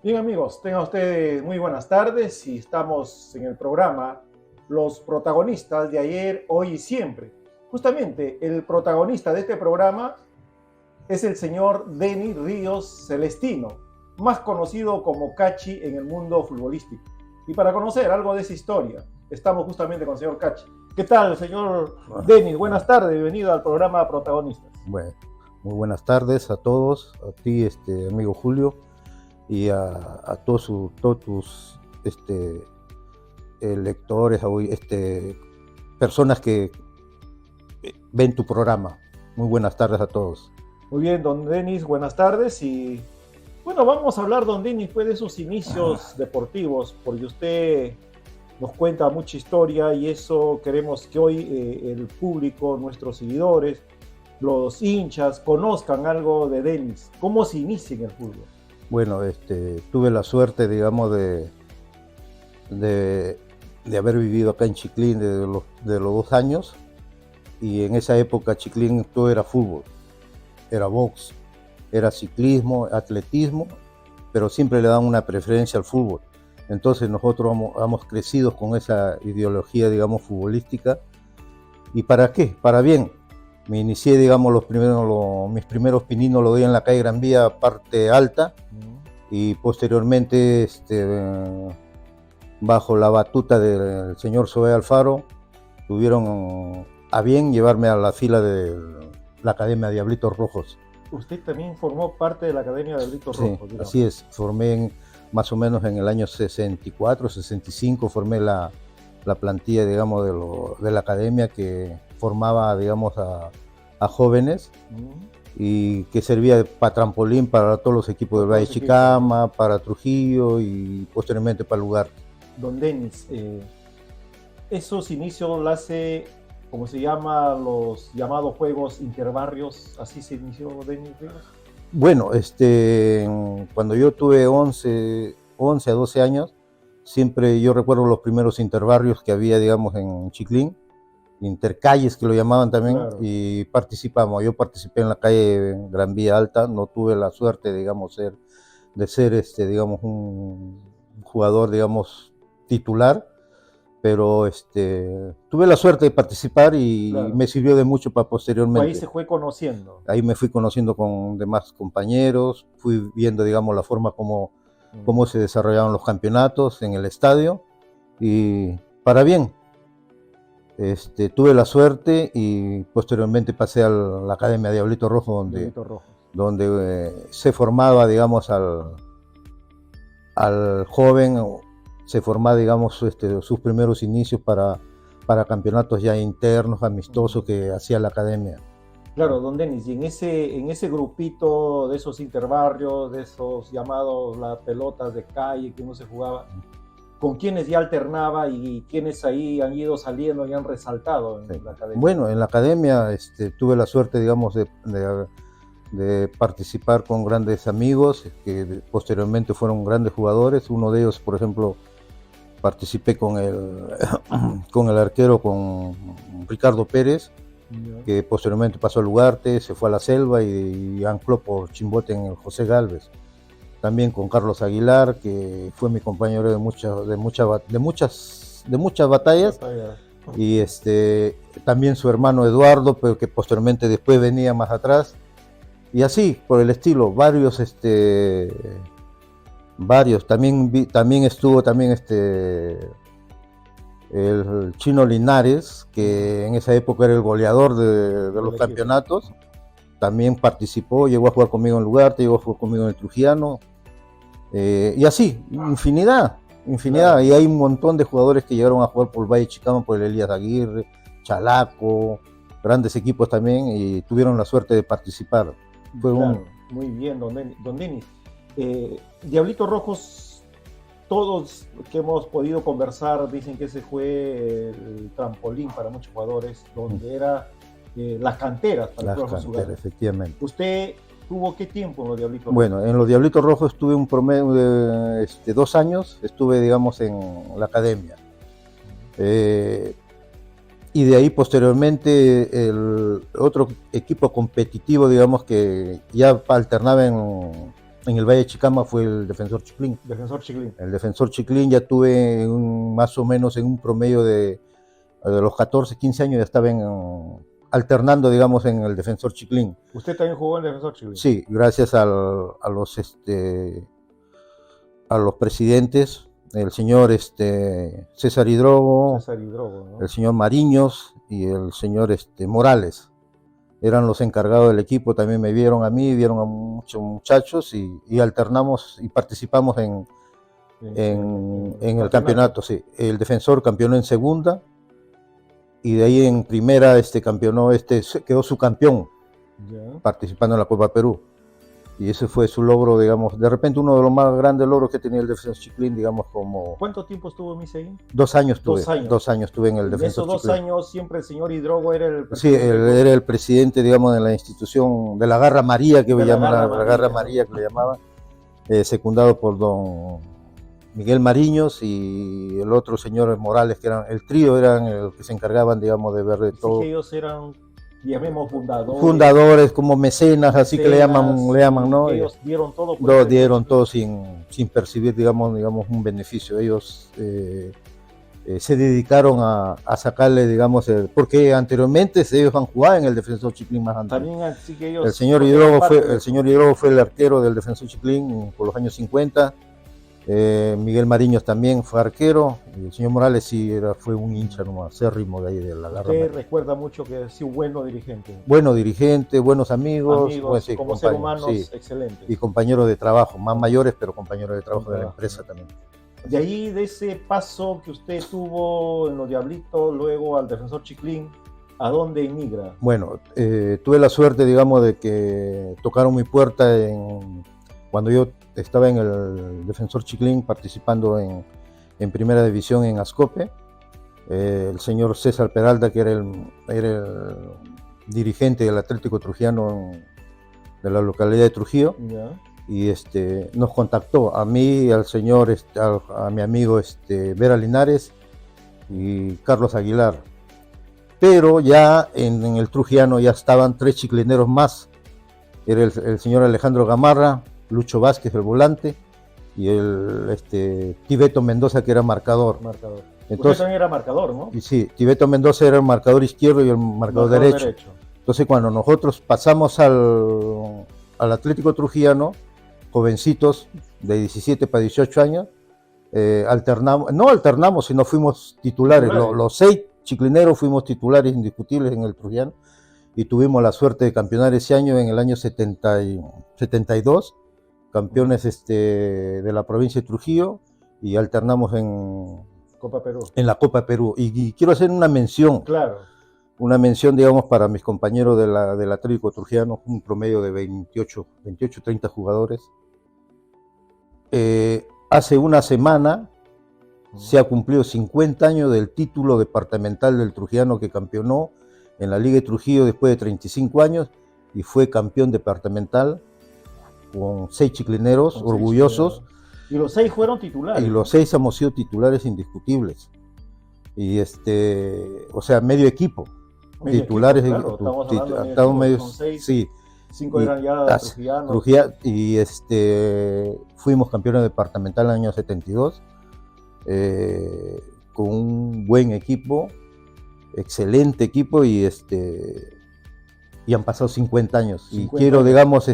Bien amigos, tengan ustedes muy buenas tardes y estamos en el programa Los protagonistas de ayer, hoy y siempre. Justamente el protagonista de este programa es el señor Denis Ríos Celestino, más conocido como Cachi en el mundo futbolístico. Y para conocer algo de esa historia, estamos justamente con el señor Cachi. ¿Qué tal, señor Denis? Buenas tardes, bienvenido al programa Protagonistas. Bueno, muy buenas tardes a todos, a ti, amigo Julio, y a todos tus lectores, personas que ven tu programa. Muy buenas tardes a todos. Muy bien, don Denis, buenas tardes. Y bueno, vamos a hablar, don Denis, pues, de sus inicios deportivos, porque usted nos cuenta mucha historia y eso queremos que hoy el público, nuestros seguidores, los hinchas, conozcan algo de Denis. ¿Cómo se inicia en el fútbol? Bueno, tuve la suerte, digamos, de haber vivido acá en Chiclín de los 2 años, y en esa época Chiclín todo era fútbol, era box, era ciclismo, atletismo, pero siempre le dan una preferencia al fútbol. Entonces nosotros hemos crecido con esa ideología, digamos, futbolística. ¿Y para qué? Para bien. Me inicié, digamos, mis primeros pininos lo doy en la calle Gran Vía, parte alta, y posteriormente, bajo la batuta del señor Zoé Alfaro, tuvieron a bien llevarme a la fila de la Academia Diablitos Rojos. Usted también formó parte de la Academia Diablitos Rojos. Sí, así es, formé más o menos en el año 64, 65, formé la plantilla, digamos, de la academia, que formaba, digamos, a jóvenes y que servía para trampolín para todos los equipos del Valle de Chicama, para Trujillo y posteriormente para el lugar. Don Denis, esos inicios lo hace, como se llama, los llamados juegos interbarrios, ¿así se inició Denis Ríos? Bueno, cuando yo tuve 11 a 12 años, siempre yo recuerdo los primeros interbarrios que había, digamos, en Chiclín, intercalles que lo llamaban también, claro. Y yo participé en la calle Gran Vía Alta, no tuve la suerte, digamos, de ser, digamos, un jugador, digamos, titular, pero tuve la suerte de participar y claro, me sirvió de mucho para posteriormente. Ahí se fue conociendo. Ahí me fui conociendo con demás compañeros, fui viendo, digamos, la forma como se desarrollaban los campeonatos en el estadio, y para bien. Tuve la suerte y posteriormente pasé a la Academia Diablito Rojo, donde se formaba, digamos, al joven, se formaba, digamos, sus primeros inicios para campeonatos ya internos, amistosos que hacía la academia. Claro, don Denis, y en ese grupito de esos interbarrios, de esos llamados las pelotas de calle que uno se jugaba, ¿con quiénes ya alternaba y quiénes ahí han ido saliendo y han resaltado en la academia? Bueno, en la academia tuve la suerte, digamos, de participar con grandes amigos que posteriormente fueron grandes jugadores. Uno de ellos, por ejemplo, participé con el arquero, con Ricardo Pérez, que posteriormente pasó al Ugarte, se fue a la Selva y ancló por Chimbote en el José Gálvez. También con Carlos Aguilar, que fue mi compañero de muchas batallas, y también su hermano Eduardo, pero que posteriormente después venía más atrás, y así por el estilo, varios varios. También estuvo también el Chino Linares, que en esa época era el goleador de los campeonatos. También participó, llegó a jugar conmigo en Lugarte, llegó a jugar conmigo en el Trujillano. Y así, infinidad. Claro. Y hay un montón de jugadores que llegaron a jugar por el Valle de Chicama, por el Elías Aguirre, Chalaco, grandes equipos también, y tuvieron la suerte de participar. Fue claro, muy bien, don Denis. Diablitos Rojos, todos que hemos podido conversar dicen que ese fue el trampolín para muchos jugadores, donde era las canteras para las canteras, efectivamente. ¿Usted tuvo qué tiempo en los Diablitos Rojos? Bueno, en los Diablitos Rojos estuve un promedio de 2 años, estuve, digamos, en la academia. Y de ahí posteriormente el otro equipo competitivo, digamos, que ya alternaba en el Valle de Chicama fue el Defensor Chiclín. El Defensor Chiclín ya tuve más o menos en un promedio de los 14, 15 años ya estaba alternando, digamos, en el Defensor Chiclín. ¿Usted también jugó en el Defensor Chiclín? Sí, gracias a los presidentes, el señor César Hidrogo, ¿no? El señor Mariños y el señor Morales. Eran los encargados del equipo, también me vieron a mí, vieron a muchos muchachos y alternamos y participamos en el campeonato. Sí. El Defensor campeonó en segunda y de ahí en primera quedó subcampeón, participando en la Copa Perú. Y ese fue su logro, digamos, de repente uno de los más grandes logros que tenía el Defensor Chiclín, digamos, como... ¿Cuánto tiempo estuvo Misei? 2 años tuve. 2 años tuve en el Defensor Chiclín. En esos 2 años siempre el señor Hidrogo era el presidente. Sí, él era el presidente, digamos, de la institución, de la Garra María, que llamaban, la Garra María, que le llamaban, secundado por don Miguel Mariños y el otro señor Morales, que eran el trío, eran el que se encargaban, digamos, de ver de todo. Sí, ellos eran... llamemos fundadores como mecenas, así que le llaman, ¿no? Ellos dieron todo. Lo dieron todo sin percibir, digamos, un beneficio. Ellos se dedicaron a sacarle, digamos, porque anteriormente ellos han jugado en el Defensor Chiclín más antes. También así que ellos... El señor Hidrogo fue el arquero del Defensor Chiclín por los años 50. Miguel Mariños también fue arquero, y el señor Morales sí fue un hincha nomás, acérrimo de ahí de la Garra. Usted recuerda mucho que ha sido bueno dirigente. Bueno dirigente, buenos amigos sí, como seres humanos, sí, excelentes. Y compañeros de trabajo, más mayores, pero compañeros de trabajo de la empresa también. De ahí, de ese paso que usted tuvo en los Diablitos, luego al Defensor Chiclín, ¿a dónde emigra? Bueno, tuve la suerte, digamos, de que tocaron mi puerta cuando yo estaba en el Defensor Chiclín participando en primera división en Ascope. El señor César Peralta, que era el dirigente del Atlético Trujillano de la localidad de Trujillo, y nos contactó a mí, al señor, a mi amigo Vera Linares y Carlos Aguilar. Pero ya en el Trujillano ya estaban 3 chiclineros más. Era el señor Alejandro Gamarra, Lucho Vázquez, el volante, y el Tibeto Mendoza, que era marcador. Entonces, usted también era marcador, ¿no? Y sí, Tibeto Mendoza era el marcador izquierdo y el marcador derecho. Entonces, cuando nosotros pasamos al Atlético Trujillano, jovencitos de 17 para 18 años, no alternamos, sino fuimos titulares. Los 6 chiclineros fuimos titulares indiscutibles en el Trujillano, y tuvimos la suerte de campeonar ese año, en el año 72, campeones de la provincia de Trujillo, y alternamos en la Copa Perú. Y quiero hacer una mención, digamos, para mis compañeros del Atlético Trujillano, un promedio de 28, 30 jugadores. Hace una semana se ha cumplido 50 años del título departamental del Trujillano, que campeonó en la Liga de Trujillo después de 35 años y fue campeón departamental con 6 chiclineros orgullosos. Y los 6 fueron titulares. Y los 6 hemos sido titulares indiscutibles. Y o sea, medio equipo. Titulares, equipo, claro, estamos medio, con 6, sí. 5 eran ya trujillanos. Y fuimos campeones departamental en el año 72, con un buen equipo, excelente equipo, y han pasado 50 años. 50 y quiero, digamos,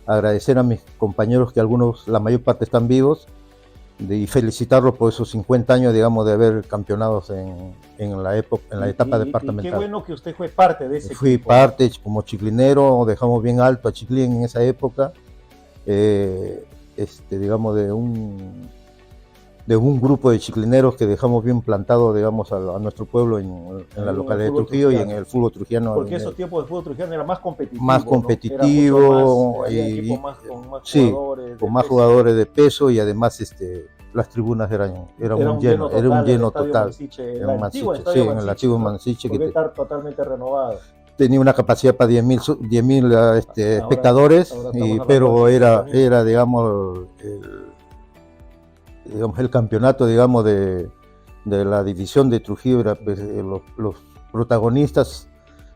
agradecer a mis compañeros que algunos, la mayor parte están vivos, y felicitarlos por esos 50 años, digamos, de haber campeonados en la época, en la etapa departamental. Y qué bueno que usted fue parte de ese Fui equipo. parte como chiclinero, dejamos bien alto a Chiclín en esa época, digamos, de un grupo de chiclineros que dejamos bien plantado, digamos, a nuestro pueblo en la localidad de Trujillo y en el fútbol trujillano. Porque esos tiempos de fútbol trujillano era más competitivo. Más competitivo, ¿no? y con más sí, jugadores. Con más jugadores de peso, y además las tribunas eran un lleno total. En el antiguo Mansiche, que está totalmente renovado. Tenía una capacidad para 10.000 espectadores, pero era digamos, el campeonato, digamos, de la división de Trujillo. Era, pues, los protagonistas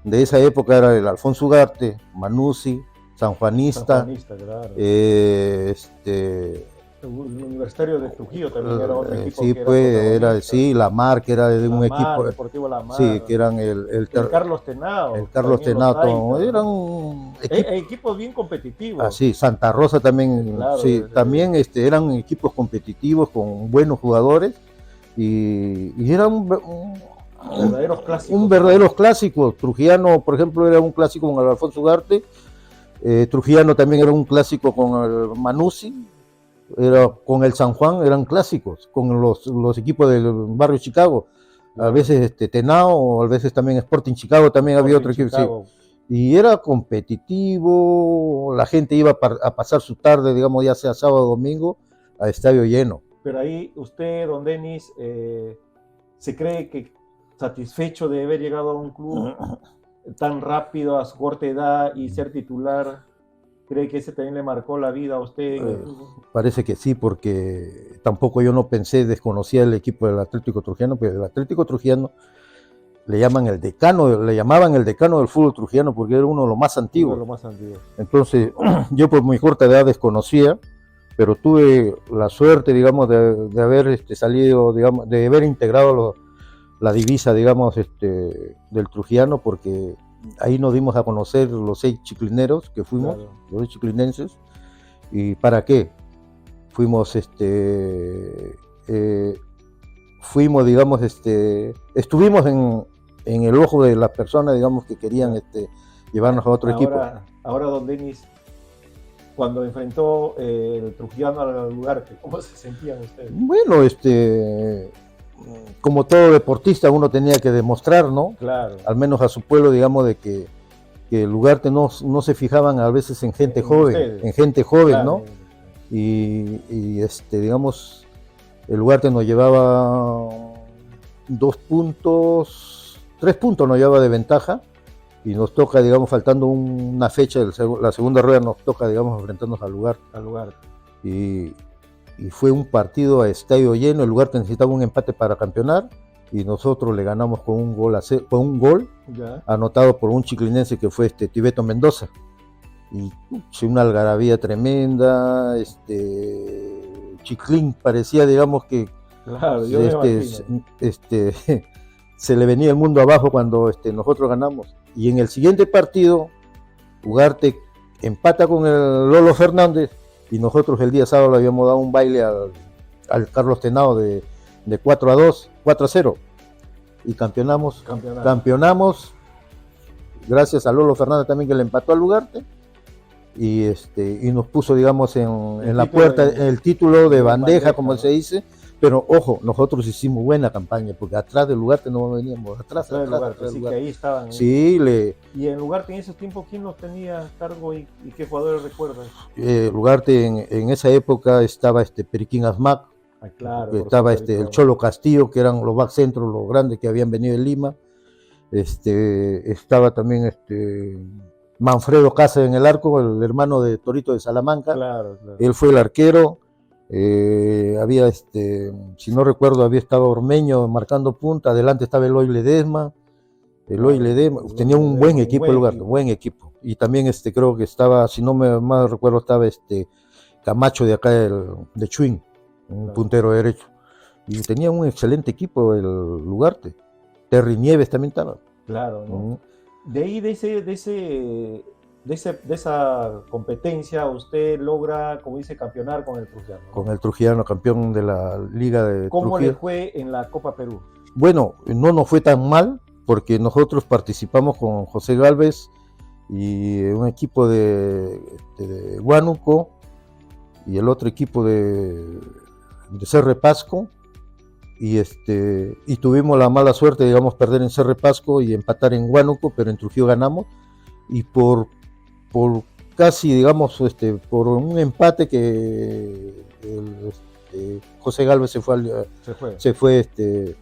de esa época era el Alfonso Ugarte, Manuzzi, Sanjuanista, claro. El Universitario de Trujillo también era otro equipo. Sí, pues la Mar, que era de un equipo. Deportivo La Mar. Sí, que eran el Carlos Tenao. El Carlos Tenao, eran equipos bien competitivos. Así, Santa Rosa también, claro, sí, también eran equipos competitivos con buenos jugadores, y eran verdaderos clásicos. Trujillano, por ejemplo, era un clásico con el Alfonso Ugarte. Trujillano también era un clásico con el Manuzzi. Con el San Juan eran clásicos, con los equipos del barrio Chicago, a veces Tenao, a veces también Sporting Chicago, también había otro equipo, sí. Y era competitivo, la gente iba a pasar su tarde, digamos, ya sea sábado o domingo, a estadio lleno. Pero ahí usted, don Denis, ¿se cree que satisfecho de haber llegado a un club tan rápido a su corta edad y ser titular? ¿Cree que ese también le marcó la vida a usted? Parece que sí, porque tampoco yo no pensé, desconocía el equipo del Atlético Trujillano, pero el Atlético Trujillano le llamaban el decano del fútbol trujillano, porque era uno de los más antiguos. Entonces, yo por muy corta edad desconocía, pero tuve la suerte, digamos, de haber salido, digamos, de haber integrado la divisa, digamos, del trujillano, porque ahí nos dimos a conocer los 6 chiclineros que fuimos, claro, los 6 chiclinenses. ¿Y para qué? Fuimos, digamos, estuvimos en el ojo de las personas, digamos, que querían llevarnos a otro equipo. Ahora, don Denis, cuando enfrentó el trujillano al Ugarte, ¿cómo se sentían ustedes? Bueno, como todo deportista, uno tenía que demostrar, ¿no? Claro. Al menos a su pueblo, digamos, de que el Ugarte no se fijaban a veces en gente joven, claro, ¿no? Y digamos, el Ugarte nos llevaba 3 puntos nos llevaba de ventaja, y nos toca, digamos, faltando una fecha, la segunda rueda nos toca, digamos, enfrentarnos al Ugarte. Y fue un partido a estadio lleno. El Ugarte necesitaba un empate para campeonar, y nosotros le ganamos con un gol ya anotado por un chiclinense que fue Tibeto Mendoza. Y una algarabía tremenda. Chiclín parecía, digamos, que claro, yo me imagino. Se le venía el mundo abajo cuando nosotros ganamos. Y en el siguiente partido, Ugarte empata con el Lolo Fernández, y nosotros el día sábado le habíamos dado un baile al Carlos Tenao de 4-2, 4-0, y campeonamos, gracias a Lolo Fernández también, que le empató al Ugarte, y nos puso, digamos, en la puerta el título de bandeja, como se dice. Pero ojo, nosotros hicimos buena campaña, porque atrás del Ugarte no veníamos, atrás del Ugarte. Así que ahí estaban. Sí, ¿Y en Ugarte en esos tiempos quién los tenía a cargo y qué jugadores recuerdan? Ugarte en esa época estaba Periquín Asmac, claro, estaba el Cholo Castillo, que eran los back centros, los grandes que habían venido de Lima. Estaba también Manfredo Casa en el arco, el hermano de Torito de Salamanca. Claro. Él fue el arquero. Había, si no recuerdo, había estado Ormeño marcando punta, adelante estaba Eloy Ledesma. Tenía un buen equipo el Ugarte, buen equipo. Y también creo que estaba, si no me mal recuerdo, estaba Camacho de acá de Chuín, un puntero derecho. Y tenía un excelente equipo el Ugarte. Terry Nieves también estaba. Claro, ¿no? De ahí, de de esa competencia usted logra, como dice, campeonar con el Trujillano, ¿no? Con el Trujillano, campeón de la Liga de ¿Cómo Trujillo. le fue en la Copa Perú? Bueno, no nos fue tan mal porque nosotros participamos con José Gálvez y un equipo de Huánuco y el otro equipo de Cerre Pasco y tuvimos la mala suerte, digamos, perder en Cerre Pasco y empatar en Huánuco, pero en Trujillo ganamos y por casi, digamos, por un empate que José Gálvez se fue,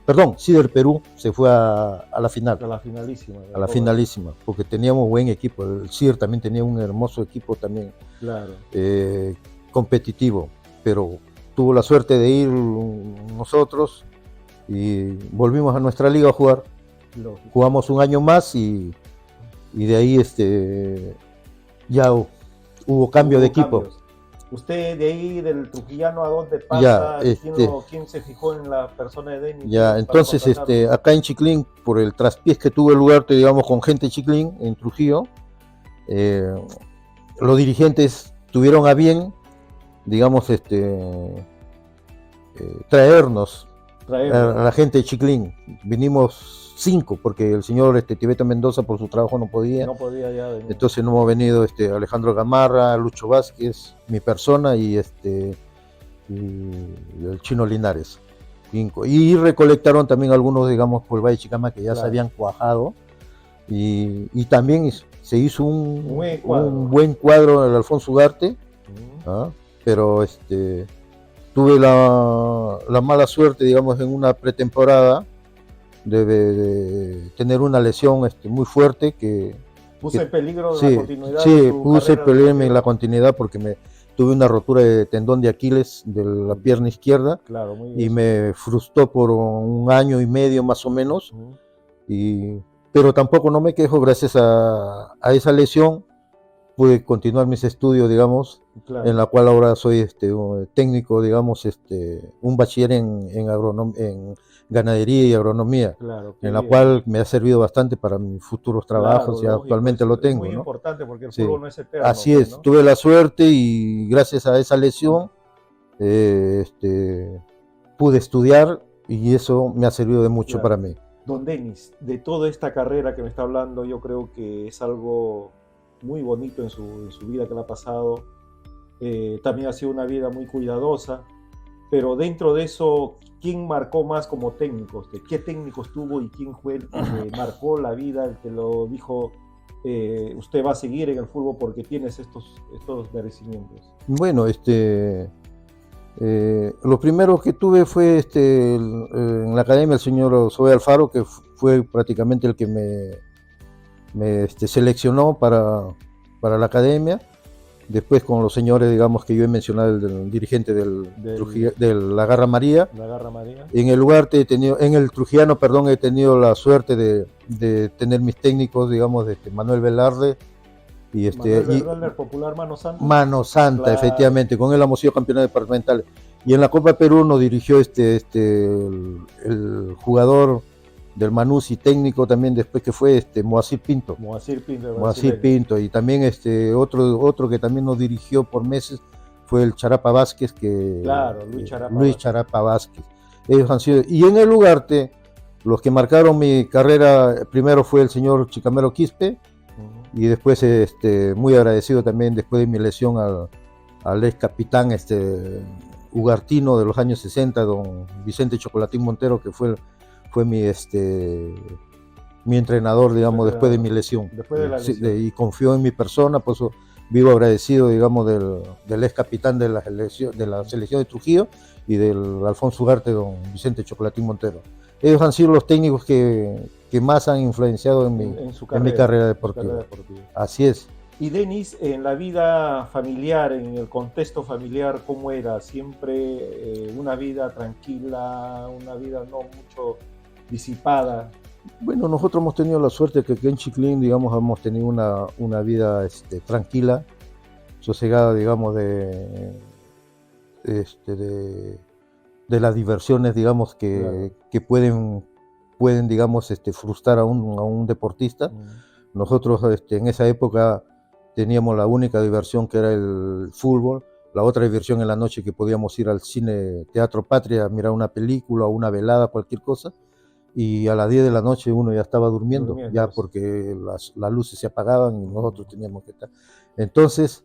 perdón, Cider Perú se fue a la final. A la finalísima. A la finalísima, porque teníamos buen equipo. El Cider también tenía un hermoso equipo también, claro, competitivo, pero tuvo la suerte de ir nosotros y volvimos a nuestra liga a jugar. lógico. Jugamos un año más y de ahí ya hubo cambio de equipo. Cambios. ¿Usted de ahí del Trujillano a dónde pasa? Ya, ¿Quién se fijó en la persona de Denis? Ya, entonces acá en Chiclín, por el traspiés que tuvo el lugar, digamos, con gente de Chiclín, en Trujillo, los dirigentes tuvieron a bien, digamos, traernos a la gente de Chiclín. Vinimos 5, porque el señor Tibeto Mendoza por su trabajo no podía. No podía ya venir. Entonces no hemos venido Alejandro Gamarra, Lucho Vázquez, mi persona y el Chino Linares. 5. Y recolectaron también algunos, digamos, por el Valle Chicama que ya claro, se habían cuajado. Y también se hizo un buen cuadro en el Alfonso Ugarte, ¿ah? Pero tuve la mala suerte, digamos, en una pretemporada de tener una lesión muy fuerte que puso en peligro sí, la continuidad. Sí, puse en peligro en la continuidad porque tuve una rotura de tendón de Aquiles de la pierna izquierda, claro, muy y me frustró por 1 año y medio más o menos, pero tampoco no me quejo, gracias a esa lesión pude continuar mis estudios, digamos, claro, en la cual ahora soy técnico, digamos, un bachiller en ganadería y agronomía, claro, en la cual me ha servido bastante para mis futuros trabajos, claro, y actualmente lo tengo. Es muy importante porque el fútbol no es eterno. Así es, ¿no? Tuve la suerte y gracias a esa lesión pude estudiar y eso me ha servido de mucho, claro, para mí. Don Denis, de toda esta carrera que me está hablando, yo creo que es algo muy bonito en su vida que le ha pasado. También ha sido una vida muy cuidadosa, pero dentro de eso, ¿quién marcó más como técnico? ¿Qué técnicos tuvo y quién fue el que marcó la vida, el que lo dijo, usted va a seguir en el fútbol porque tienes estos merecimientos? Bueno, lo primero que tuve fue en la academia el señor Zoe Alfaro, que fue prácticamente el que me seleccionó para la academia. Después con los señores, digamos, que yo he mencionado, el dirigente de la Garra María. En el lugar en el Trujillano, perdón, he tenido la suerte de tener mis técnicos, digamos, Manuel Velarde y Velarde, el popular Mano Santa. Mano Santa, claro, efectivamente, con él hemos sido campeones departamentales. Y en la Copa Perú nos dirigió el jugador del Manucci técnico también después, que fue Moacir Pinto. Moacir Pinto, y también otro que también nos dirigió por meses fue el Charapa Vázquez, claro, Luis Charapa Vázquez. Ellos han sido, y en el Ugarte, los que marcaron mi carrera, primero fue el señor Chicamero Quispe, y después muy agradecido también después de mi lesión al ex capitán ugartino de los años 60, don Vicente Chocolatín Montero, que fue mi entrenador, digamos, después de mi lesión. Después de la lesión. Y confió en mi persona, por eso vivo agradecido, digamos, del ex capitán de la selección de Trujillo y del Alfonso Ugarte, don Vicente Chocolatín Montero. Ellos han sido los técnicos que más han influenciado en mi carrera deportiva. Así es. Y Denis, en la vida familiar, en el contexto familiar, ¿cómo era? ¿Siempre una vida tranquila, una vida no mucho disipada? Bueno, nosotros hemos tenido la suerte que aquí en Chiclín, digamos, hemos tenido una vida tranquila, sosegada, digamos, de las diversiones, digamos, que pueden, digamos, frustrar a un deportista. Nosotros en esa época teníamos la única diversión que era el fútbol, la otra diversión en la noche que podíamos ir al cine Teatro Patria a mirar una película o una velada, cualquier cosa, y a las 10 de la noche uno ya estaba durmiendo ya porque las luces se apagaban y nosotros teníamos que estar. Entonces,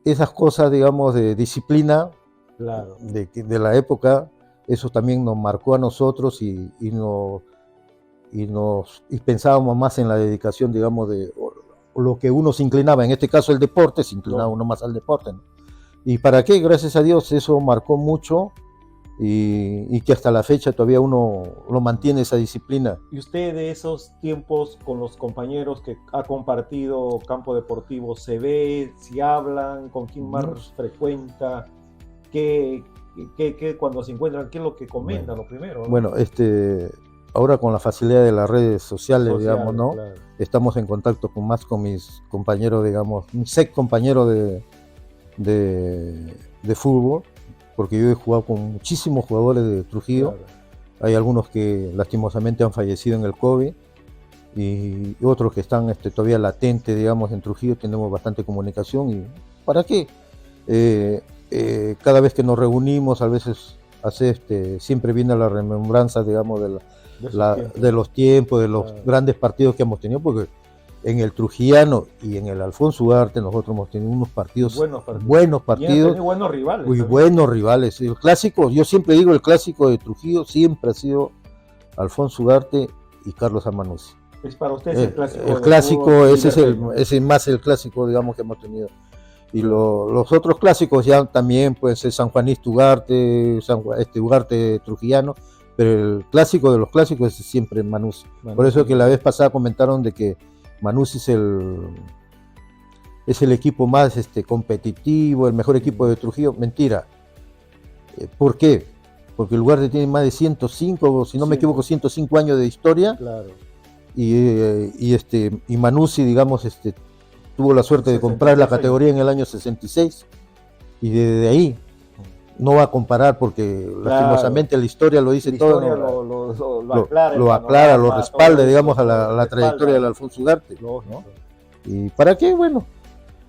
esas cosas, digamos, de disciplina, claro, de la época, eso también nos marcó a nosotros y pensábamos más en la dedicación, digamos, de lo que uno se inclinaba, en este caso el deporte, se inclinaba uno más al deporte, ¿no? ¿Y para qué? Gracias a Dios eso marcó mucho y que hasta la fecha todavía uno lo mantiene esa disciplina. ¿Y usted de esos tiempos con los compañeros que ha compartido campo deportivo, se ve, si hablan, con quién más frecuenta, qué cuando se encuentran, qué es lo que comentan, lo primero, ¿no? Bueno, ahora con la facilidad de las redes sociales, digamos, ¿no? Claro. Estamos en contacto con mis compañeros, digamos, un ex compañero de fútbol, porque yo he jugado con muchísimos jugadores de Trujillo. Claro. Hay algunos que lastimosamente han fallecido en el COVID y otros que están todavía latentes, digamos, en Trujillo. Tenemos bastante comunicación. ¿Y para qué? Cada vez que nos reunimos, a veces siempre viene la remembranza, digamos, de los tiempos, de los grandes partidos que hemos tenido, porque en el Trujillano y en el Alfonso Ugarte nosotros hemos tenido unos partidos buenos partidos, buenos rivales, muy buenos rivales. El clásico, yo siempre digo, el clásico de Trujillo siempre ha sido Alfonso Ugarte y Carlos Amanuzi. Es para ustedes el clásico. El clásico, ese es más el clásico, digamos, que hemos tenido. Y los otros clásicos ya también, pues, San Juanito Ugarte, Ugarte Trujillano, pero el clásico de los clásicos es siempre Manuzzi. Por eso que la vez pasada comentaron de que Manuzzi es el equipo más competitivo, el mejor equipo de Trujillo. Mentira. ¿Por qué? Porque el Ugarte tiene más de 105, si no me equivoco, 105 años de historia. Claro. Y Manuzzi, digamos, tuvo la suerte de comprar la categoría en el año 66 y desde ahí no va a comparar porque lastimosamente la historia lo dice todo, lo aclara, lo respalda, digamos, a la trayectoria del Alfonso Ugarte, ¿no? ¿Y para qué? Bueno,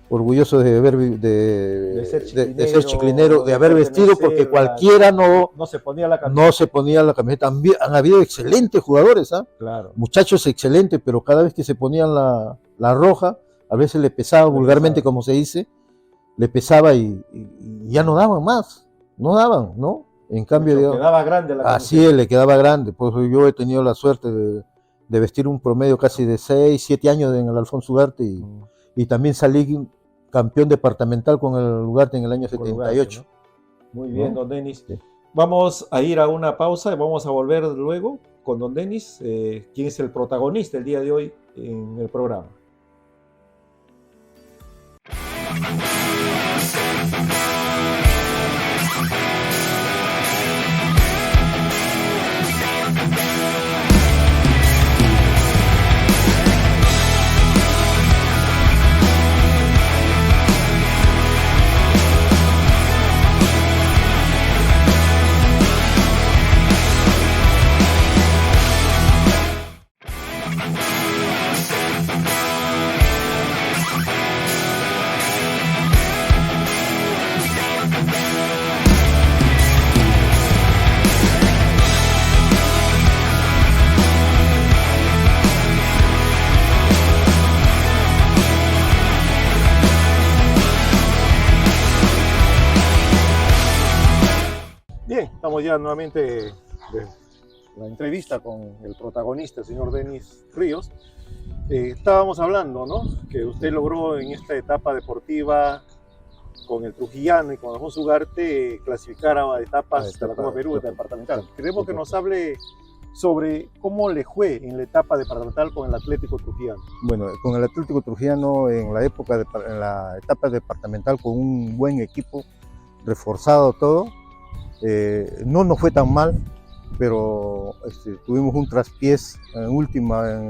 orgulloso de ser chiclinero, de haber vestido, porque cualquiera no se ponía la camiseta. Han habido excelentes jugadores, claro, muchachos excelentes, pero cada vez que se ponían la roja, a veces le pesaba, vulgarmente como se dice, le pesaba y ya no daban más, ¿no? En cambio, le quedaba grande la camiseta. Así es, le quedaba grande. Pues yo he tenido la suerte de vestir un promedio casi de 6, 7 años en el Alfonso Ugarte y también salí campeón departamental con el Ugarte en el año 78. Ugarte, ¿no? Muy bien, don Denis. Sí. Vamos a ir a una pausa y vamos a volver luego con don Denis, quien es el protagonista el día de hoy en el programa. Bien, estamos ya nuevamente de la entrevista con el protagonista, el señor Denis Ríos. Estábamos hablando, ¿no?, que usted logró en esta etapa deportiva con el Trujillano y con Alfonso Ugarte clasificar a etapas de la Copa Perú departamental. Queremos que nos hable sobre cómo le fue en la etapa departamental con el Atlético Trujillano. Bueno, con el Atlético Trujillano en la etapa departamental, con un buen equipo, reforzado todo, no nos fue tan mal, pero tuvimos un traspiés en el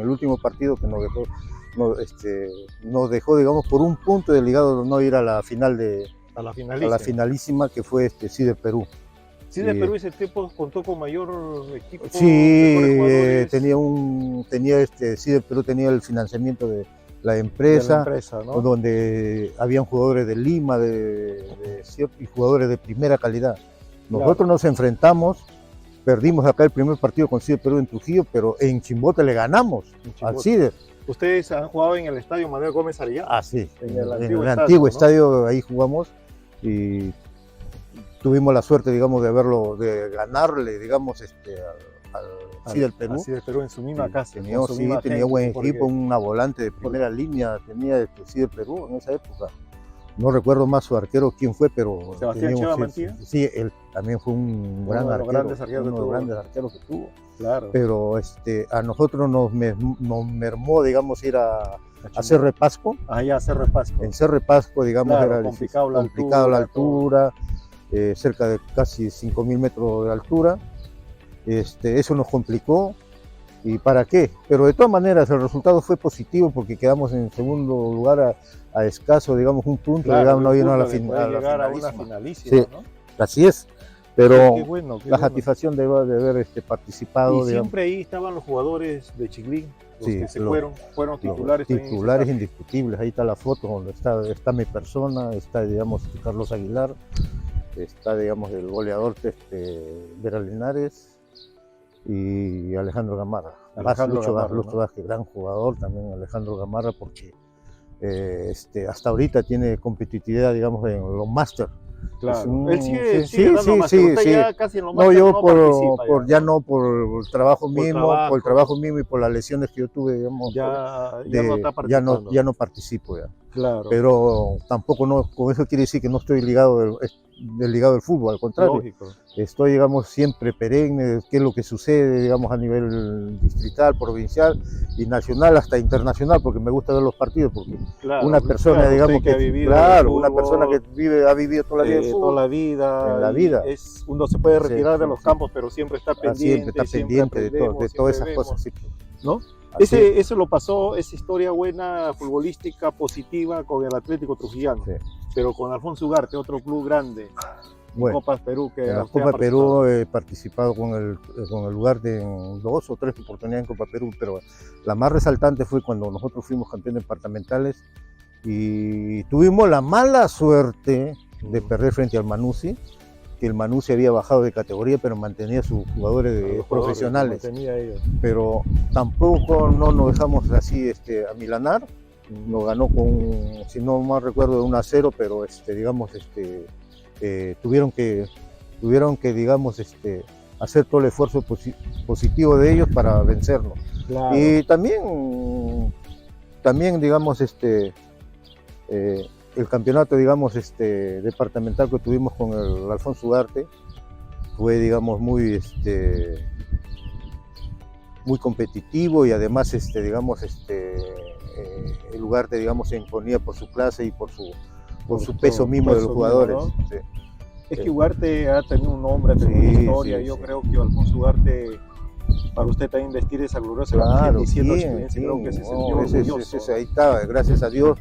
último partido que nos dejó, digamos, por un punto de ligado no ir a la final a la finalísima, que fue Cider Perú. Cider Perú ese tiempo contó con mayor equipo. Sí, Cider Perú tenía el financiamiento la empresa, ¿no? donde habían jugadores de Lima y jugadores de primera calidad. Nosotros Claro. nos enfrentamos, perdimos acá el primer partido con Cider Perú en Trujillo, pero en Chimbote le ganamos al Cider. Ustedes han jugado en el estadio Manuel Gómez Arellano. Ah, sí, En el antiguo ¿no? estadio, ahí jugamos y tuvimos la suerte, digamos, de ganarle, digamos, al Cider Perú. Cider Perú en su misma casa. Tenía buen equipo, una volante de primera línea, tenía Cider Perú en esa época. No recuerdo más su arquero quién fue, pero... Sebastián Cheva Mantilla. Sí, él también fue un gran arquero, uno de los grandes arqueros que tuvo. Claro. Pero a nosotros nos mermó, digamos, ir a Cerro Pasco. Ya, Cerro Pasco. En Cerro Pasco, digamos, claro, era complicado la altura, cerca de casi 5.000 metros de altura. Eso nos complicó. ¿Y para qué? Pero de todas maneras el resultado fue positivo porque quedamos en segundo lugar a escaso, digamos, un punto, claro, digamos, no vino a la finalísima. Sí, ¿no? Así es. Pero qué bueno, la satisfacción de haber participado. Y siempre ahí estaban los jugadores de Chiclín, los que se fueron titulares. Titulares indiscutibles. Ahí está la foto donde está mi persona, está, digamos, Carlos Aguilar, está, digamos, el goleador Vera Linares y Alejandro Gamarra. Lucho Vázquez, gran jugador también Alejandro Gamarra, porque hasta ahorita tiene competitividad, digamos, en los máster. Claro. Él sigue dando máster. Ya casi en los no, yo no por el trabajo mismo y por las lesiones que yo tuve, digamos, ya no participo ya. Claro. Pero tampoco con eso quiere decir que no estoy ligado del fútbol, al contrario. Lógico. Estoy, digamos, siempre perenne, qué es lo que sucede, digamos, a nivel distrital, provincial y nacional, hasta internacional, porque me gusta ver los partidos, porque una persona, digamos, una persona que ha vivido toda la vida, uno se puede retirar de los campos, pero siempre está pendiente, de todas esas cosas, ¿no? Eso lo pasó, esa historia buena, futbolística, positiva con el Atlético Trujillano, pero con Alfonso Ugarte, otro club grande, bueno, Copas Perú. En la Copa Perú he participado con el Ugarte en 2 o 3 oportunidades en Copa Perú, pero la más resaltante fue cuando nosotros fuimos campeones departamentales y tuvimos la mala suerte de perder frente al Manuzzi, que el Manuzzi había bajado de categoría, pero mantenía sus jugadores profesionales. Pero tampoco no nos dejamos así amilanar. Nos ganó con, si no mal recuerdo, de 1-0, pero digamos, tuvieron que digamos, hacer todo el esfuerzo positivo de ellos para vencernos. Claro. Y también digamos, el campeonato, digamos, departamental que tuvimos con el Alfonso Ugarte fue, digamos, muy competitivo y además, digamos, el Ugarte, digamos, se imponía por su clase y por su peso mismo de los jugadores. ¿No? Sí. Es que Ugarte ha tenido un nombre, ha tenido una historia. Yo creo que Alfonso Ugarte, para usted también vestir esa gloriosa creo que se sintió orgulloso. Ahí está, gracias a Dios.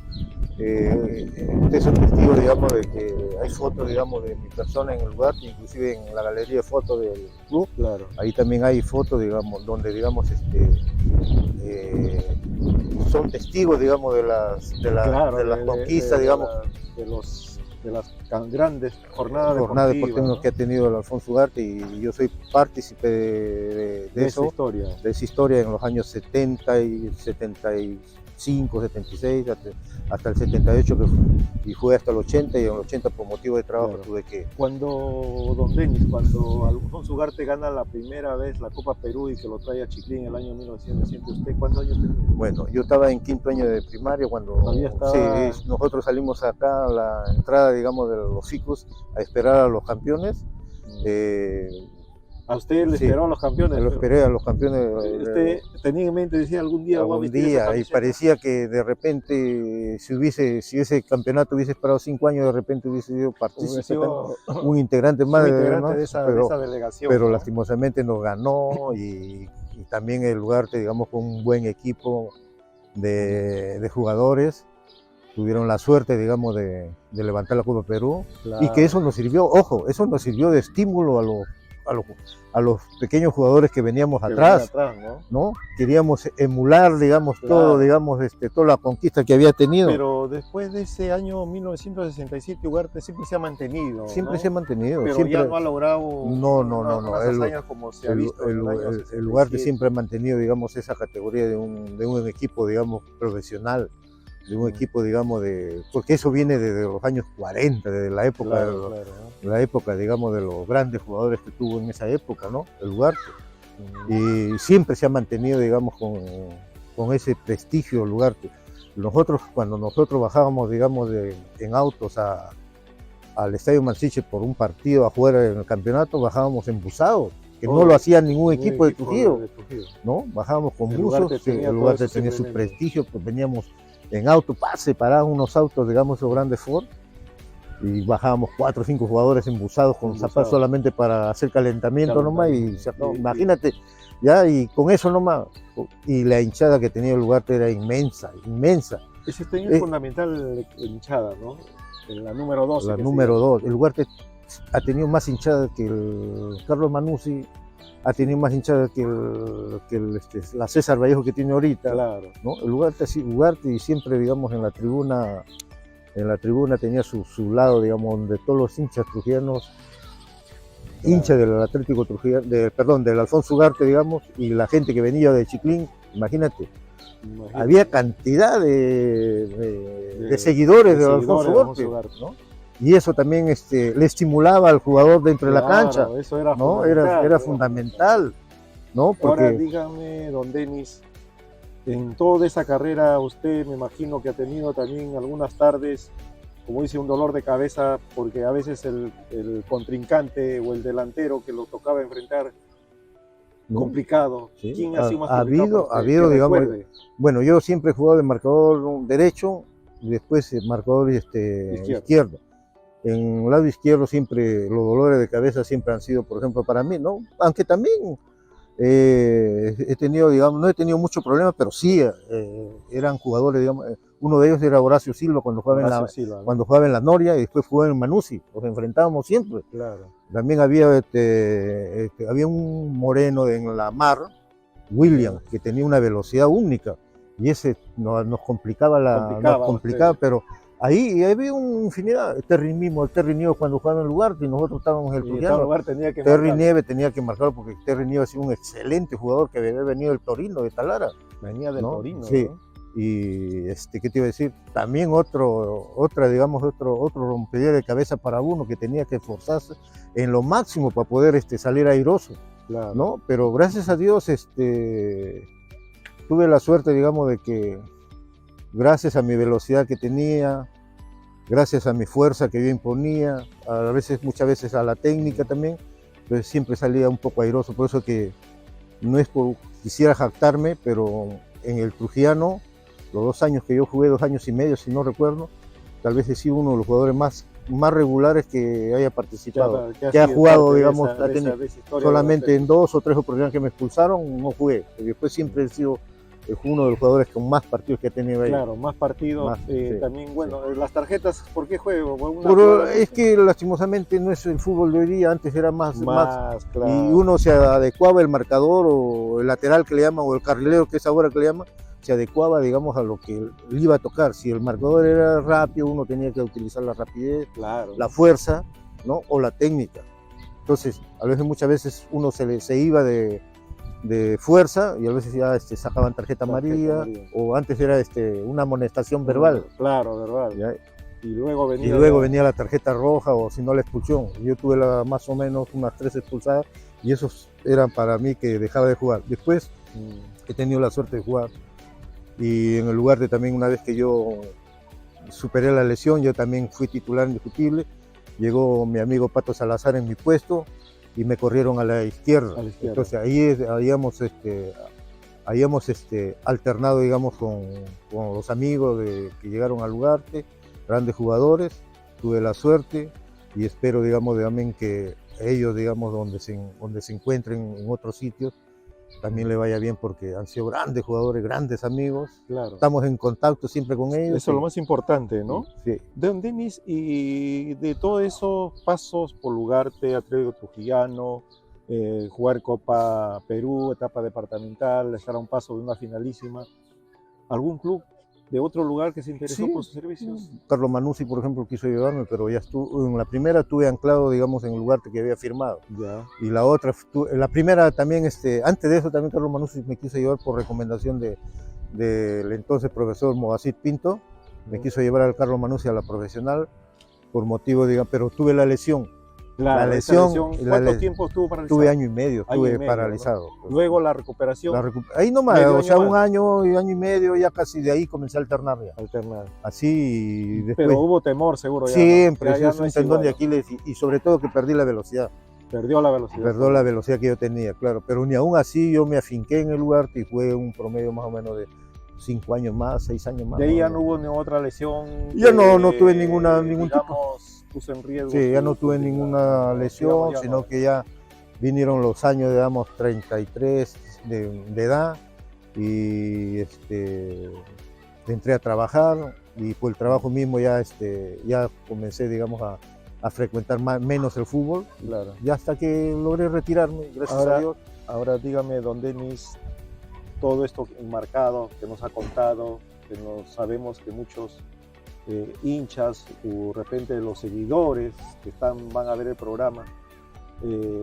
Usted es un testigo, digamos, de que hay fotos, digamos, de mi persona en el lugar, inclusive en la galería de fotos del club. Claro. Ahí también hay fotos, digamos, donde, digamos, son testigos, digamos, de las conquistas, digamos, de las grandes jornadas deportivas, ¿no?, que ha tenido el Alfonso Ugarte, y yo soy partícipe de esa historia en los años 70 y 75, 76, hasta el 78, y fue hasta el 80, y en el 80 por motivo de trabajo tuve que... Cuando Alfonso Ugarte gana la primera vez la Copa Perú y que lo trae a Chiclín en el año 1900, ¿usted cuántos años tenía? Bueno, yo estaba en 5º año de primaria cuando nosotros salimos acá a la entrada, digamos, de los FICUS a esperar a los campeones. ¿A usted le esperaron los campeones? Lo esperé a los campeones. ¿Usted tenía en mente, decía, algún día y parecía que de repente, si ese campeonato hubiese esperado 5 años, de repente hubiese sido partícipe, un integrante más de esa delegación. Pero lastimosamente nos ganó, y también el Ugarte, digamos, con un buen equipo de jugadores, tuvieron la suerte, digamos, de levantar la Copa Perú, y que eso nos sirvió, eso nos sirvió de estímulo a los pequeños jugadores que veníamos que atrás, venía atrás, ¿no? ¿no? Queríamos emular, digamos, Claro. todo, digamos, toda la conquista que había tenido. Pero después de ese año 1967, Ugarte siempre se ha mantenido, Siempre ¿no? se ha mantenido. Pero siempre, ya no ha logrado no. unas El, hazañas como se ha visto en el año el Ugarte 67. siempre ha mantenido, digamos, esa categoría de un equipo, digamos, profesional, de un equipo, digamos, porque eso viene desde los años 40, desde la época, Claro, ¿no? la época, digamos, de los grandes jugadores que tuvo en esa época, ¿no? El Ugarte. Y siempre se ha mantenido, digamos, con ese prestigio el Ugarte. Cuando nosotros bajábamos, digamos, en autos al Estadio Mansiche por un partido afuera en el campeonato, bajábamos embusados, que no lo hacía ningún equipo de Trujillo, ¿no? Bajábamos con buses, el Ugarte tenía su prestigio, pues veníamos en auto, se paraban unos autos, digamos, los grandes Ford, y bajábamos 4 o 5 jugadores embusados con zapatos solamente para hacer calentamiento nomás, y se acabó. Imagínate, ya, y con eso nomás, y la hinchada que tenía el Ugarte era inmensa. Ese es fundamental la hinchada, ¿no? En la número 12. La número 2. El Ugarte ha tenido más hinchada que el Carlos Manuzzi, ha tenido más hinchada que la César Vallejo que tiene ahorita. Claro. ¿No? El Ugarte y siempre, digamos, en la tribuna tenía su lado, digamos, donde todos los hinchas trujillanos, hinchas del Atlético Trujillano, del Alfonso Ugarte, digamos, y la gente que venía de Chiclín, imagínate. Había cantidad de seguidores de Alfonso Ugarte, ¿no? Y eso también le estimulaba al jugador dentro de la cancha. Eso era ¿no? fundamental. Era fundamental, ¿no? Porque... Ahora dígame, don Denis, en toda esa carrera usted me imagino que ha tenido también algunas tardes, como dice, un dolor de cabeza, porque a veces el contrincante o el delantero que lo tocaba enfrentar, complicado. Sí. ¿Quién ha sido más ha complicado? habido, digamos, bueno, yo siempre he jugado de marcador derecho y después marcador izquierdo. En el lado izquierdo siempre los dolores de cabeza siempre han sido, por ejemplo, para mí, ¿no? Aunque también he tenido, digamos, no he tenido muchos problemas, pero sí eran jugadores, digamos, uno de ellos era Horacio Silva cuando jugaba, cuando jugaba en la Noria y después jugaba en Manuzzi, los enfrentábamos siempre. Claro. También había, había un moreno en la Mar, William, que tenía una velocidad única y ese nos complicaba, pero ahí había una infinidad. Terry Nieves cuando jugaba en el Ugarte y nosotros estábamos en el Trujillano. Terry Nieves tenía que marcarlo porque Terry Nieves ha sido un excelente jugador que había venido del Torino, de Talara. Venía del Torino, sí. ¿no? Y ¿qué te iba a decir? También otro rompedero de cabeza para uno que tenía que esforzarse en lo máximo para poder salir airoso. Claro. ¿No? Pero gracias a Dios tuve la suerte, digamos, de que gracias a mi velocidad que tenía, gracias a mi fuerza que yo imponía, muchas veces a la técnica también, pues siempre salía un poco airoso. Por eso que no es quisiera jactarme, pero en el Trujillano, los 2 años que yo jugué, 2 años y medio, si no recuerdo, tal vez he sido uno de los jugadores más regulares que haya participado, que ha jugado, digamos, solamente en 2 o 3 oportunidades que me expulsaron, no jugué. Después siempre he sido uno de los jugadores con más partidos que ha tenido ahí. Claro, más partidos. También, bueno, las tarjetas, ¿por qué juego? Pero es que lastimosamente no es el fútbol de hoy día, antes era más claro. Y uno se adecuaba el marcador o el lateral que le llaman, o el carrilero que es ahora que le llaman, se adecuaba, digamos, a lo que le iba a tocar. Si el marcador era rápido, uno tenía que utilizar la rapidez, la fuerza, ¿no? O la técnica. Entonces, muchas veces uno se iba de fuerza y a veces ya sacaban tarjeta amarilla, o antes era una amonestación verbal. Claro, verbal. ¿Ya? Y luego venía la tarjeta roja o si no la expulsión. Yo tuve más o menos unas 3 expulsadas y esos eran para mí que dejaba de jugar. Después he tenido la suerte de jugar y en el Ugarte también, una vez que yo superé la lesión, yo también fui titular indiscutible. Llegó mi amigo Pato Salazar en mi puesto y me corrieron a la izquierda. Entonces ahí habíamos alternado, digamos, con los amigos que llegaron al Ugarte, grandes jugadores. Tuve la suerte y espero, digamos, también que ellos, digamos, donde se encuentren en otros sitios, también le vaya bien, porque han sido grandes jugadores, grandes amigos. Claro. Estamos en contacto siempre con ellos. Eso es lo más importante, ¿no? Sí. Don Denis, y de todos esos pasos por Ugarte, Atlético Trujillano, jugar Copa Perú, etapa departamental, estar a un paso de una finalísima. ¿Algún club de otro lugar que se interesó por Sí, sus servicios? Carlos Manuzzi, por ejemplo, quiso llevarme, pero ya estuve, en la primera estuve anclado, digamos, en el lugar que había firmado. Ya. Y la otra, la primera también, antes de eso también Carlos Manuzzi me quiso llevar por recomendación del entonces profesor Movacir Pinto, me quiso llevar al Carlos Manuzzi a la profesional por motivo, digamos, pero tuve la lesión. Claro, La lesión, ¿cuánto tiempo estuvo paralizado? Tuve año y medio, Año y estuve medio, paralizado. ¿no? Luego la recuperación. Ahí nomás, medio o sea, año un más. año y medio, ya casi de ahí comencé a alternar ya. Así y después. Pero hubo temor seguro ya. Siempre, ¿no? Ya es no un es tendón igual, de Aquiles y sobre todo que perdí la velocidad. Perdió la velocidad. Perdió la velocidad que yo tenía, claro. Pero ni aún así yo me afinqué en el lugar y fue un promedio más o menos de 5 años más, 6 años más. De ahí ya no hubo ni otra lesión. Ya no tuve ningún tipo. Puso en riesgo. Sí, ya no tuve ninguna lesión, digamos, sino que ya vinieron los años, digamos, 33 de edad y entré a trabajar y por el trabajo mismo ya, ya comencé, digamos, a frecuentar menos el fútbol. Claro. Y hasta que logré retirarme, gracias a Dios. Ahora dígame, don Denis, todo esto enmarcado que nos ha contado, que sabemos que muchos hinchas o de repente los seguidores que van a ver el programa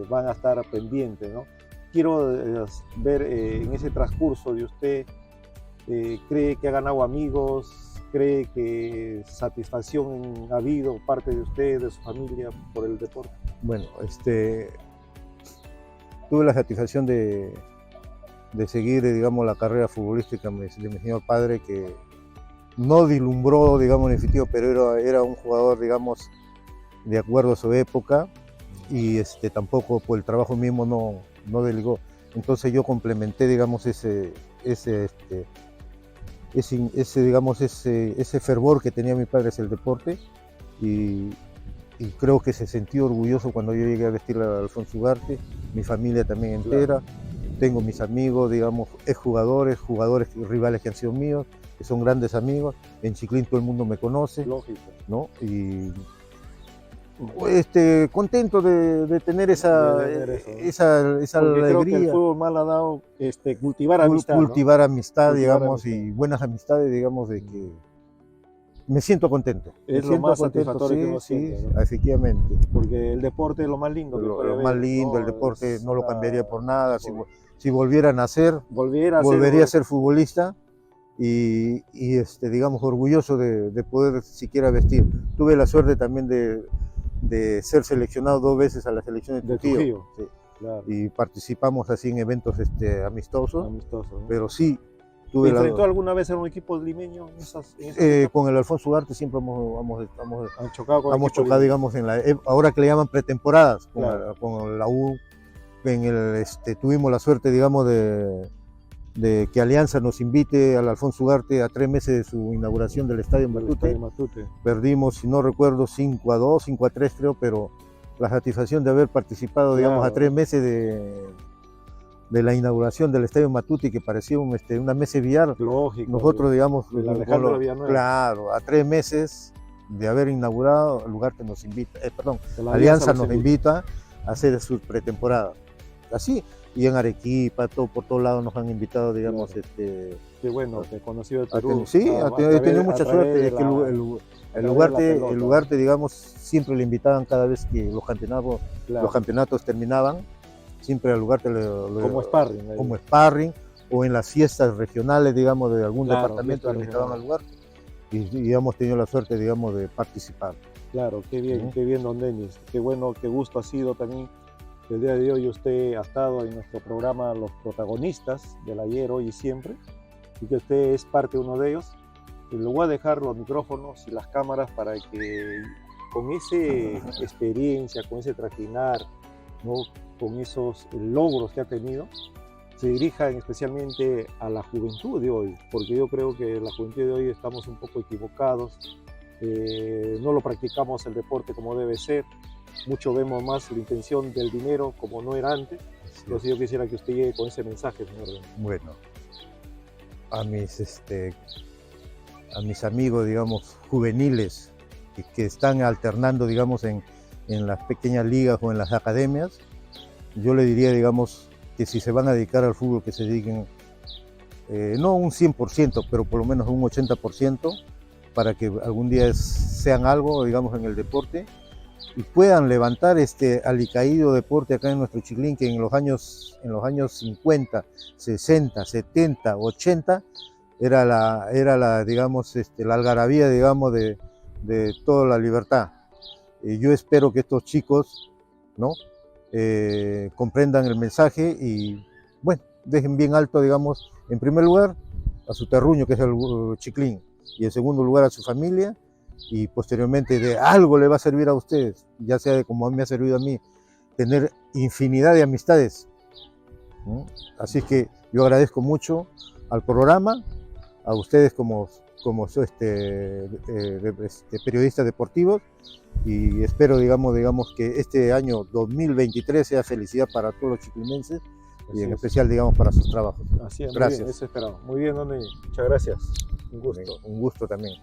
van a estar pendientes, ¿no? Quiero ver en ese transcurso de usted, ¿cree que ha ganado amigos? ¿Cree que satisfacción ha habido parte de usted, de su familia por el deporte? Bueno, tuve la satisfacción de seguir, digamos, la carrera futbolística de mi señor padre, que no vislumbró, digamos, en definitivo, pero era un jugador, digamos, de acuerdo a su época y tampoco por el trabajo mismo no delegó. Entonces yo complementé, digamos, ese fervor que tenía mi padre hacia el deporte y creo que se sintió orgulloso cuando yo llegué a vestir a Alfonso Ugarte, mi familia también entera. Claro. Tengo mis amigos, digamos, exjugadores, jugadores rivales que han sido míos, que son grandes amigos. En Chiclín todo el mundo me conoce. Lógico. ¿No? Y contento de tener esa alegría. Creo que el fútbol mal ha dado cultivar amistad. Cultivar amistad, digamos, y buenas amistades, digamos, de que me siento contento. Es lo más satisfactorio que uno siente, ¿no? Efectivamente. Porque el deporte es lo más lindo. Lo más lindo, el deporte no lo cambiaría por nada. Si volviera a nacer, volvería a ser futbolista y digamos, orgulloso de poder siquiera vestir. Tuve la suerte también de ser seleccionado 2 veces a la selección de Trujillo. Sí. Claro. Y participamos así en eventos amistosos, ¿no? Pero sí. ¿Te enfrentó alguna vez en un equipo limeño? Con el Alfonso Ugarte siempre hemos chocado, digamos, ahora que le llaman pretemporadas, con la U. Tuvimos la suerte, digamos, de que Alianza nos invite al Alfonso Ugarte a 3 meses de su inauguración del Estadio Matute. Perdimos, si no recuerdo, 5-2, 5-3 creo, pero la satisfacción de haber participado, digamos, a 3 meses de la inauguración del Estadio Matute, que parecía una mesa de billar. Lógico. Nosotros, digamos, claro, a 3 meses de haber inaugurado, el lugar que nos invita, Alianza nos invita a hacer su pretemporada. Así, y en Arequipa, por todos lados nos han invitado, digamos. Claro. Qué bueno, te he conocido de Perú. Sí, he tenido mucha suerte. Es que el Ugarte, digamos, siempre le invitaban cada vez que los campeonatos terminaban. Siempre al Ugarte como sparring o en las fiestas regionales, digamos, de algún departamento le invitaban al Ugarte y hemos tenido la suerte, digamos, de participar. Claro, qué bien, don Denis. Qué bueno, qué gusto ha sido también que el día de hoy usted ha estado en nuestro programa Los Protagonistas del Ayer, Hoy y Siempre, y que usted es parte de uno de ellos. Y le voy a dejar los micrófonos y las cámaras para que con esa experiencia, con ese trajinar, ¿no?, con esos logros que ha tenido, se dirijan especialmente a la juventud de hoy, porque yo creo que la juventud de hoy estamos un poco equivocados, no lo practicamos el deporte como debe ser, mucho vemos más la intención del dinero como no era antes. Entonces yo quisiera que usted llegue con ese mensaje, señor Denis. Bueno, a mis amigos, digamos, juveniles que están alternando, digamos, en las pequeñas ligas o en las academias, yo le diría, digamos, que si se van a dedicar al fútbol, que se dediquen, no un 100%, pero por lo menos un 80%, para que algún día sean algo, digamos, en el deporte, y puedan levantar este alicaído deporte acá en nuestro Chiclín, que en los años 50, 60, 70, 80, era la digamos, la algarabía, digamos, de toda la libertad. Yo espero que estos chicos, ¿no? Comprendan el mensaje y, bueno, dejen bien alto, digamos, en primer lugar, a su terruño, que es el Chiclín, y en segundo lugar a su familia, y posteriormente de algo le va a servir a ustedes, ya sea como a mí me ha servido a mí, tener infinidad de amistades, ¿no? Así que yo agradezco mucho al programa, a ustedes como periodistas deportivos, y espero, digamos que este año 2023 sea felicidad para todos los chiclinenses y en especial, digamos, para sus trabajos. Así es, gracias. Muy bien, eso esperamos. Muy bien, Donny. Muchas gracias. Un gusto. Un gusto también.